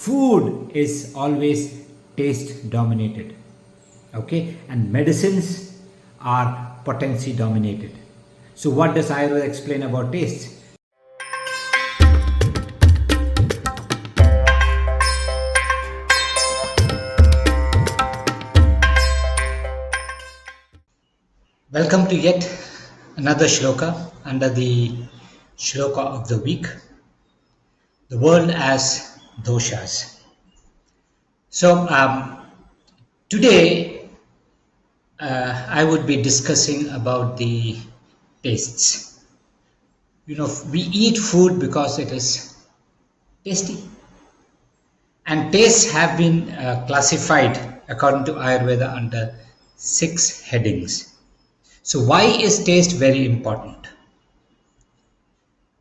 food is always taste dominated. Okay, and medicines are potency dominated. So, what does Ayurveda explain about taste? Welcome to yet another shloka under the shloka of the week, the world as doshas. So, today I would be discussing about the tastes. We eat food because it is tasty, and tastes have been classified according to Ayurveda under 6 headings. So, why is taste very important?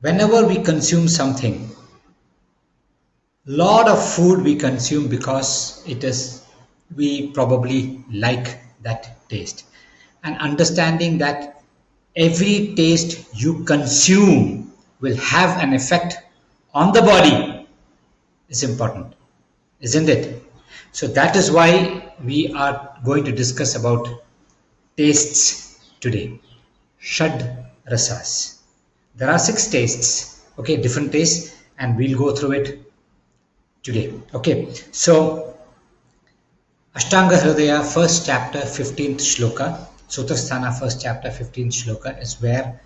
Whenever we consume something, lot of food we consume because we probably like that taste, and understanding that every taste you consume will have an effect on the body is important, isn't it? So that is why we are going to discuss about tastes today. Shad Rasas. There are 6 tastes, okay, different tastes, and we'll go through it today. Okay, so Ashtanga Hridaya, first chapter, 15th shloka, Sutrasthana, first chapter, 15th shloka is where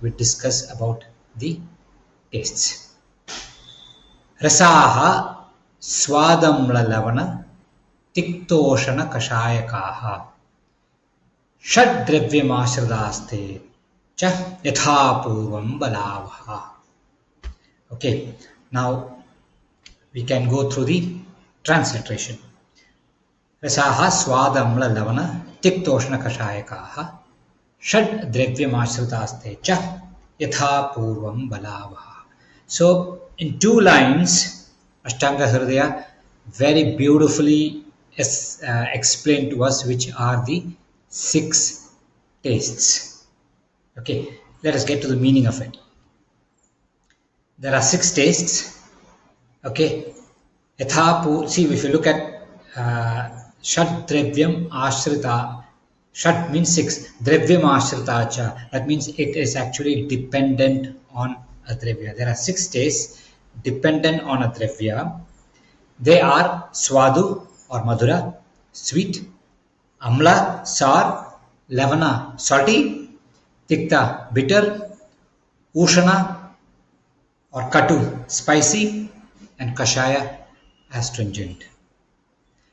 we discuss about the tastes. Rasaha swadamla lavana tiktoshana kashayakaha shad dravyamashridaste cha yatha purvam balavaha. Okay, now we can go through the transliteration. Rasaha swadamla lavana tiktoshna kashayakaha shad dravyamashridaste cha yatha purvam balavaha. So in 2 lines, Ashtanga Hridaya very beautifully explained to us which are the 6 tastes. Okay, let us get to the meaning of it. There are 6 tastes. Okay, see, if you look at Shad Dravyam Ashrita, Shad means 6, Dravyam Ashrita cha, that means it is actually dependent on a Dravya. There are 6 tastes dependent on a Dravya. They are Swadu or Madhura, sweet, Amla, sour, Lavana, salty, Tikta, bitter, Ushana or Katu, spicy, and Kashaya, astringent.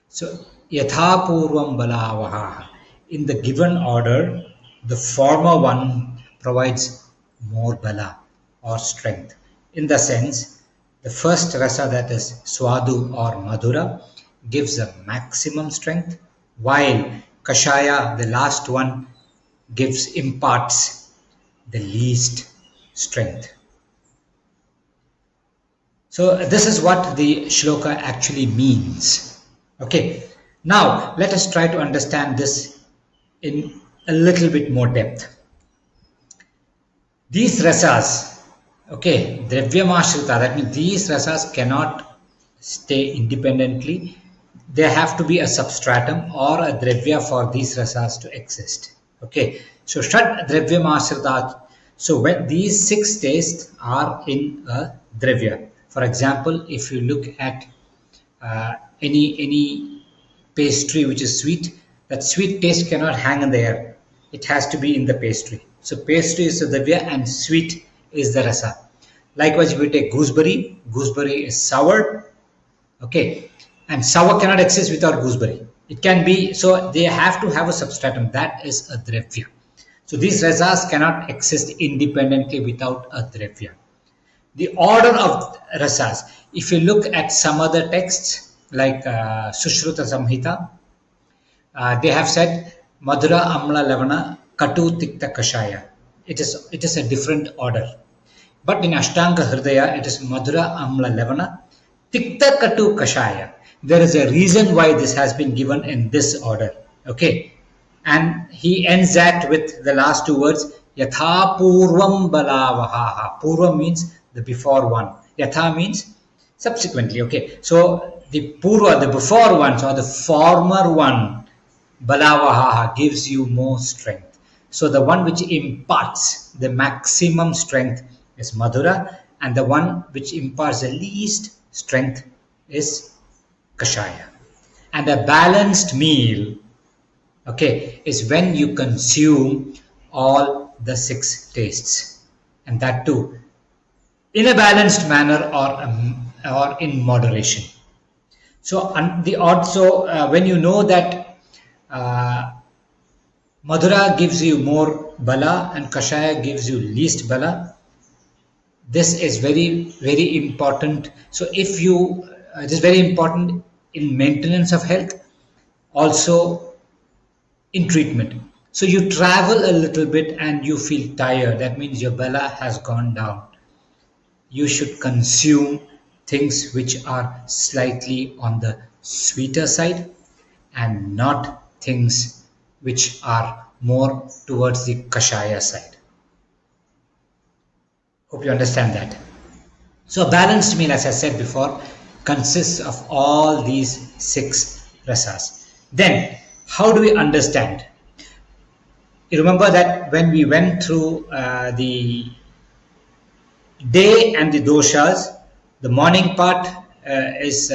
So, Yatha Purvam Balavaha. In the given order, the former one provides more bala or strength. In the sense, the first rasa, that is Swadu or Madhura, gives a maximum strength, while Kashaya, the last one, imparts the least strength. So this is what the shloka actually means. Okay, now let us try to understand this in a little bit more depth. These rasas, okay, Dravyamashrita, that means these rasas cannot stay independently. There have to be a substratum or a Dravya for these rasas to exist. Okay, so Shad Dravyamashrita. So when these 6 tastes are in a Dravya, for example, if you look at any pastry which is sweet, that sweet taste cannot hang in the air. It has to be in the pastry. So pastry is the Dravya and sweet is the rasa. Likewise, if we take gooseberry, gooseberry is sour. Okay, and sour cannot exist without gooseberry. It can be, so they have to have a substratum, that is a Dravya. So these rasas cannot exist independently without a Dravya. The order of rasas, if you look at some other texts like Sushruta Samhita, they have said Madhura Amla Lavana Katu Tikta Kashaya. It is a different order. But in Ashtanga Hridaya, it is Madhura Amla Lavana Tikta Katu Kashaya. There is a reason why this has been given in this order. Okay. And he ends that with the last 2 words, Yatha Purvam Balavaha. Purvam means the before one. Yatha means subsequently. Okay, so the purva, the before ones or the former one, balavaha, gives you more strength. So the one which imparts the maximum strength is madhura, and the one which imparts the least strength is kashaya. And a balanced meal, okay, is when you consume all the six tastes, and that too in a balanced manner, or in moderation. So the also when you know that uh, madhura gives you more bala and kashaya gives you least bala, this is very important. So if you it is very important in maintenance of health, also in treatment. So you travel a little bit and you feel tired, that means your bala has gone down. You should consume things which are slightly on the sweeter side, and not things which are more towards the kashaya side. Hope you understand that. So a balanced meal, as I said before, consists of all these six rasas. Then, how do we understand? You remember that when we went through the day and the doshas, the morning part is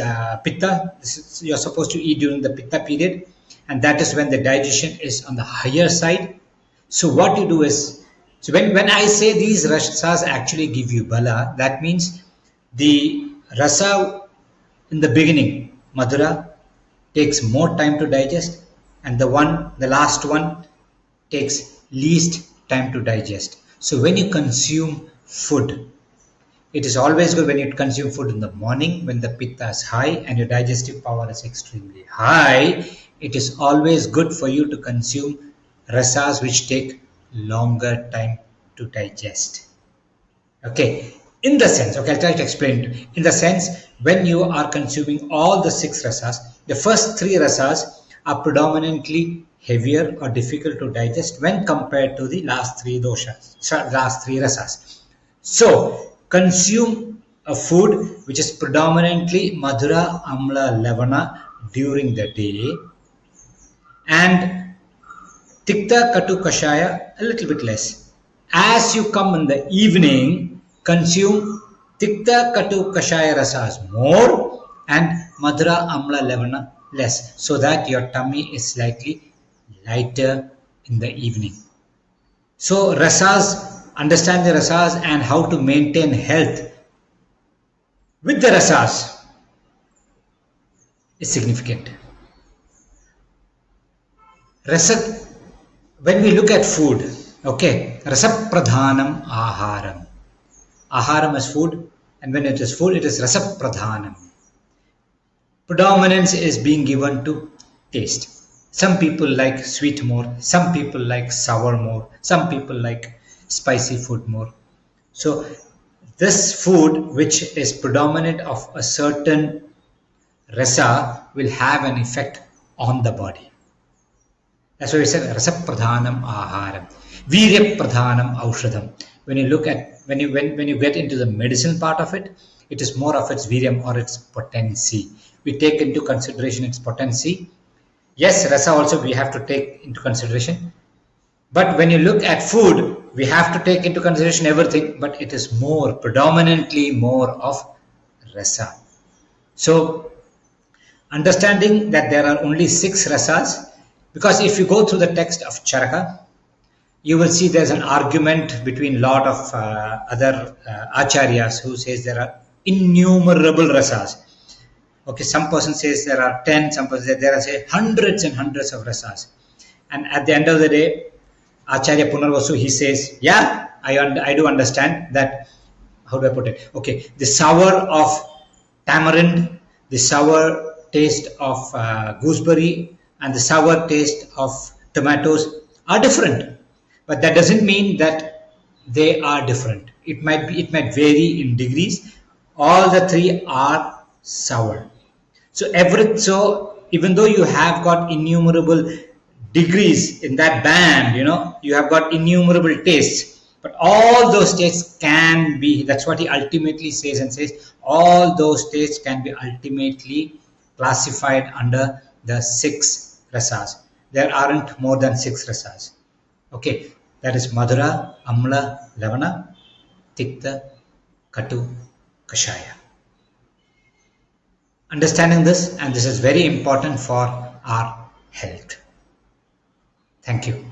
pitta. You're supposed to eat during the pitta period, and that is when the digestion is on the higher side. So what you do is, so when I say these rasas actually give you bala, that means the rasa in the beginning, madhura, takes more time to digest, and the last one takes least time to digest. So when you consume food, it is always good when you consume food in the morning when the pitta is high and your digestive power is extremely high. It is always good for you to consume rasas which take longer time to digest. Okay, in the sense, okay, I'll try to explain it. In the sense, when you are consuming all the six rasas, the first three rasas are predominantly heavier or difficult to digest when compared to the last three doshas, last three rasas. So, consume a food which is predominantly madhura, amla, lavana during the day, and tikta, katu, kashaya a little bit less. As you come in the evening, consume tikta, katu, kashaya rasas more and madhura, amla, lavana less, so that your tummy is slightly lighter in the evening. So rasas, understand the rasas and how to maintain health with the rasas is significant. Rasa, when we look at food, okay, rasa pradhanam aharam. Aharam is food, and when it is food, it is rasa pradhanam. Predominance is being given to taste. Some people like sweet more, some people like sour more, some people like spicy food more. So this food which is predominant of a certain rasa will have an effect on the body. That's why we said rasa pradhanam aharam, virya pradhanam aushadam. When you look at when you get into the medicine part of it, it is more of its viryam or its potency. We take into consideration its potency. Yes, rasa also we have to take into consideration. But when you look at food, we have to take into consideration everything, but it is more, predominantly more of rasa. So, understanding that there are only six rasas, because if you go through the text of Charaka, you will see there's an argument between a lot of other acharyas who says there are innumerable rasas. Okay, some person says there are 10, some person says there are say hundreds and hundreds of rasas. And at the end of the day, Acharya Punarvasu, he says, yeah, I do understand that, how do I put it? Okay, the sour of tamarind, the sour taste of gooseberry, and the sour taste of tomatoes are different. But that doesn't mean that they are different. It might vary in degrees. All the three are sour. So even though you have got innumerable degrees in that band, you have got innumerable tastes, But all those states can be, that's what he ultimately says, and says all those states can be ultimately classified under the six rasas. There aren't more than six rasas. Okay, that is Madhura, Amla, Lavana, Tikta, Katu, Kashaya. Understanding this, and this is very important for our health. Thank you.